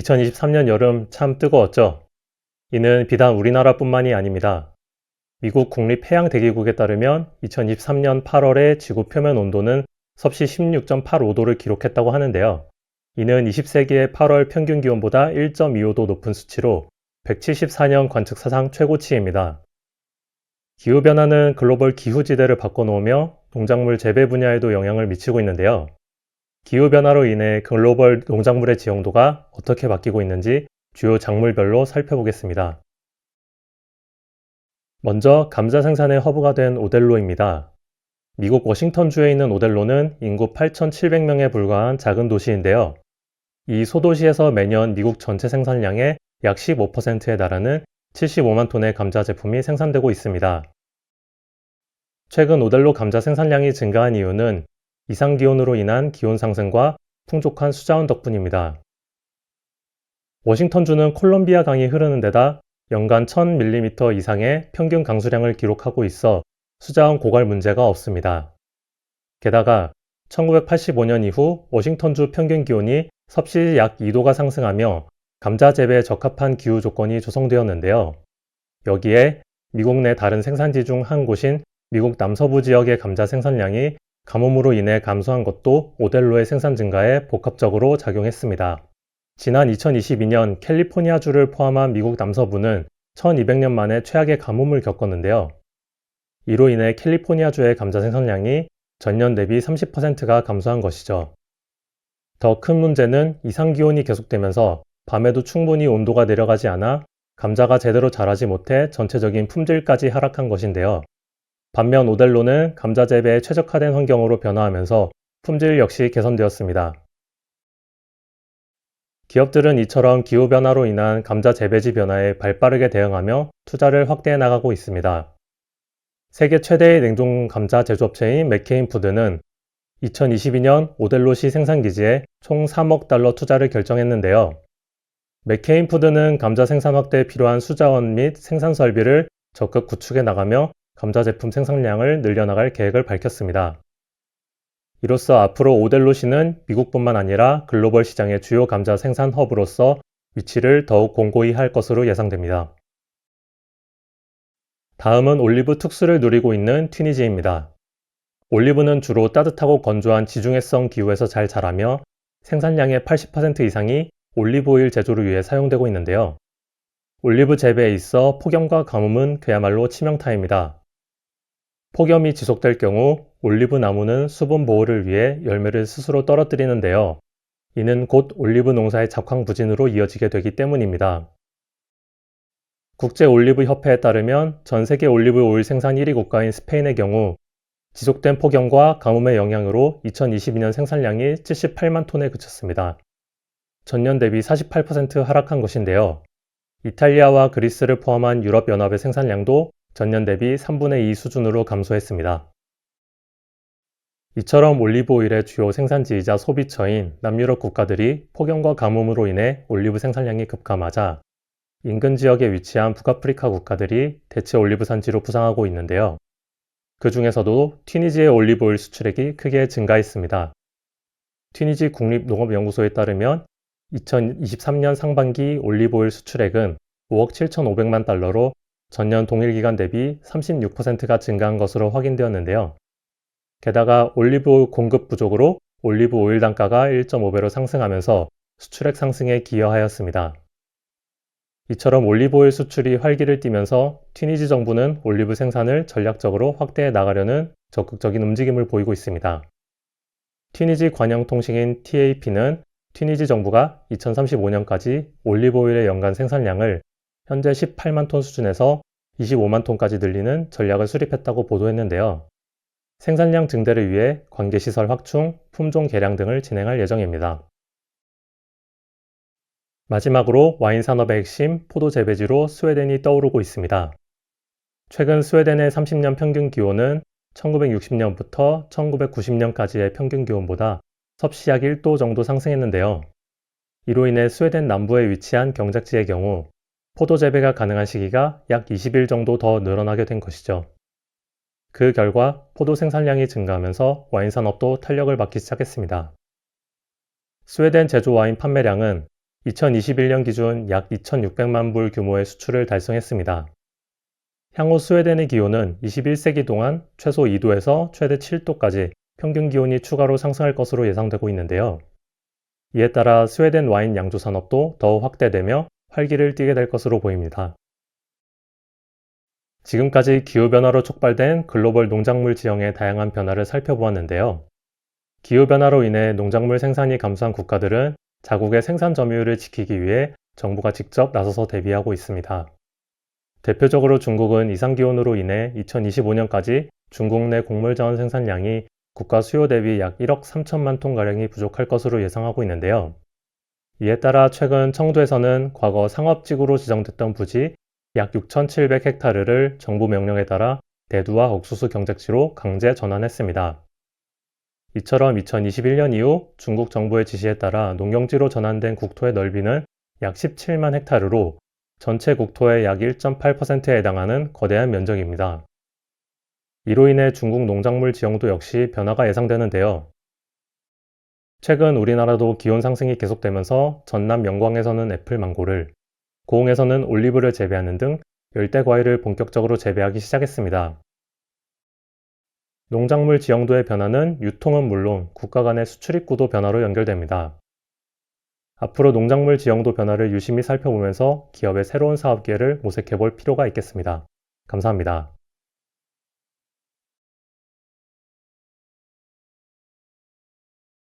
2023년 여름 참 뜨거웠죠. 이는 비단 우리나라뿐만이 아닙니다. 미국 국립해양대기국에 따르면 2023년 8월의 지구 표면 온도는 섭씨 16.85도를 기록했다고 하는데요. 이는 20세기의 8월 평균 기온보다 1.25도 높은 수치로 174년 관측 사상 최고치입니다. 기후변화는 글로벌 기후지대를 바꿔놓으며 농작물 재배 분야에도 영향을 미치고 있는데요. 기후변화로 인해 글로벌 농작물의 지형도가 어떻게 바뀌고 있는지 주요 작물별로 살펴보겠습니다. 먼저 감자 생산의 허브가 된 오델로입니다. 미국 워싱턴주에 있는 오델로는 인구 8,700명에 불과한 작은 도시인데요. 이 소도시에서 매년 미국 전체 생산량의 약 15%에 달하는 75만 톤의 감자 제품이 생산되고 있습니다. 최근 오델로 감자 생산량이 증가한 이유는 이상기온으로 인한 기온 상승과 풍족한 수자원 덕분입니다. 워싱턴주는 콜롬비아 강이 흐르는 데다 연간 1000mm 이상의 평균 강수량을 기록하고 있어 수자원 고갈 문제가 없습니다. 게다가 1985년 이후 워싱턴주 평균 기온이 섭씨 약 2도가 상승하며 감자 재배에 적합한 기후 조건이 조성되었는데요. 여기에 미국 내 다른 생산지 중 한 곳인 미국 남서부 지역의 감자 생산량이 가뭄으로 인해 감소한 것도 오델로의 생산 증가에 복합적으로 작용했습니다. 지난 2022년 캘리포니아주를 포함한 미국 남서부는 1200년 만에 최악의 가뭄을 겪었는데요. 이로 인해 캘리포니아주의 감자 생산량이 전년 대비 30%가 감소한 것이죠. 더 큰 문제는 이상기온이 계속되면서 밤에도 충분히 온도가 내려가지 않아 감자가 제대로 자라지 못해 전체적인 품질까지 하락한 것인데요. 반면 오델로는 감자 재배에 최적화된 환경으로 변화하면서 품질 역시 개선되었습니다. 기업들은 이처럼 기후변화로 인한 감자 재배지 변화에 발빠르게 대응하며 투자를 확대해 나가고 있습니다. 세계 최대의 냉동 감자 제조업체인 맥케인 푸드는 2022년 오델로시 생산기지에 총 3억 달러 투자를 결정했는데요. 맥케인 푸드는 감자 생산 확대에 필요한 수자원 및 생산 설비를 적극 구축해 나가며 감자 제품 생산량을 늘려나갈 계획을 밝혔습니다. 이로써 앞으로 오델로시는 미국뿐만 아니라 글로벌 시장의 주요 감자 생산 허브로서 위치를 더욱 공고히 할 것으로 예상됩니다. 다음은 올리브 특수를 누리고 있는 튀니지입니다. 올리브는 주로 따뜻하고 건조한 지중해성 기후에서 잘 자라며 생산량의 80% 이상이 올리브 오일 제조를 위해 사용되고 있는데요. 올리브 재배에 있어 폭염과 가뭄은 그야말로 치명타입니다. 폭염이 지속될 경우 올리브 나무는 수분 보호를 위해 열매를 스스로 떨어뜨리는데요. 이는 곧 올리브 농사의 작황부진으로 이어지게 되기 때문입니다. 국제올리브협회에 따르면 전 세계 올리브 오일 생산 1위 국가인 스페인의 경우 지속된 폭염과 가뭄의 영향으로 2022년 생산량이 78만 톤에 그쳤습니다. 전년 대비 48% 하락한 것인데요. 이탈리아와 그리스를 포함한 유럽연합의 생산량도 전년 대비 3분의 2 수준으로 감소했습니다. 이처럼 올리브 오일의 주요 생산지이자 소비처인 남유럽 국가들이 폭염과 가뭄으로 인해 올리브 생산량이 급감하자 인근 지역에 위치한 북아프리카 국가들이 대체 올리브 산지로 부상하고 있는데요. 그 중에서도 튀니지의 올리브 오일 수출액이 크게 증가했습니다. 튀니지 국립농업연구소에 따르면 2023년 상반기 올리브 오일 수출액은 5억 7,500만 달러로 전년 동일 기간 대비 36%가 증가한 것으로 확인되었는데요. 게다가 올리브 오일 공급 부족으로 올리브 오일 단가가 1.5배로 상승하면서 수출액 상승에 기여하였습니다. 이처럼 올리브 오일 수출이 활기를 띠면서 튀니지 정부는 올리브 생산을 전략적으로 확대해 나가려는 적극적인 움직임을 보이고 있습니다. 튀니지 관영통신인 TAP는 튀니지 정부가 2035년까지 올리브 오일의 연간 생산량을 현재 18만 톤 수준에서 25만 톤까지 늘리는 전략을 수립했다고 보도했는데요. 생산량 증대를 위해 관계시설 확충, 품종 개량 등을 진행할 예정입니다. 마지막으로 와인 산업의 핵심 포도 재배지로 스웨덴이 떠오르고 있습니다. 최근 스웨덴의 30년 평균 기온은 1960년부터 1990년까지의 평균 기온보다 섭씨 약 1도 정도 상승했는데요. 이로 인해 스웨덴 남부에 위치한 경작지의 경우 포도 재배가 가능한 시기가 약 20일 정도 더 늘어나게 된 것이죠. 그 결과 포도 생산량이 증가하면서 와인 산업도 탄력을 받기 시작했습니다. 스웨덴 제조 와인 판매량은 2021년 기준 약 2,600만 불 규모의 수출을 달성했습니다. 향후 스웨덴의 기온은 21세기 동안 최소 2도에서 최대 7도까지 평균 기온이 추가로 상승할 것으로 예상되고 있는데요. 이에 따라 스웨덴 와인 양조 산업도 더욱 확대되며 활기를 띠게 될 것으로 보입니다. 지금까지 기후변화로 촉발된 글로벌 농작물 지형의 다양한 변화를 살펴보았는데요. 기후변화로 인해 농작물 생산이 감소한 국가들은 자국의 생산 점유율을 지키기 위해 정부가 직접 나서서 대비하고 있습니다. 대표적으로 중국은 이상기온으로 인해 2025년까지 중국 내 곡물 자원 생산량이 국가 수요 대비 약 1억 3천만 톤가량이 부족할 것으로 예상하고 있는데요. 이에 따라 최근 청도에서는 과거 상업지구로 지정됐던 부지 약 6,700헥타르를 정부 명령에 따라 대두와 옥수수 경작지로 강제 전환했습니다. 이처럼 2021년 이후 중국 정부의 지시에 따라 농경지로 전환된 국토의 넓이는 약 17만 헥타르로 전체 국토의 약 1.8%에 해당하는 거대한 면적입니다. 이로 인해 중국 농작물 지형도 역시 변화가 예상되는데요. 최근 우리나라도 기온 상승이 계속되면서 전남 영광에서는 애플 망고를, 고흥에서는 올리브를 재배하는 등 열대 과일을 본격적으로 재배하기 시작했습니다. 농작물 지형도의 변화는 유통은 물론 국가 간의 수출입 구도 변화로 연결됩니다. 앞으로 농작물 지형도 변화를 유심히 살펴보면서 기업의 새로운 사업 기회를 모색해 볼 필요가 있겠습니다. 감사합니다.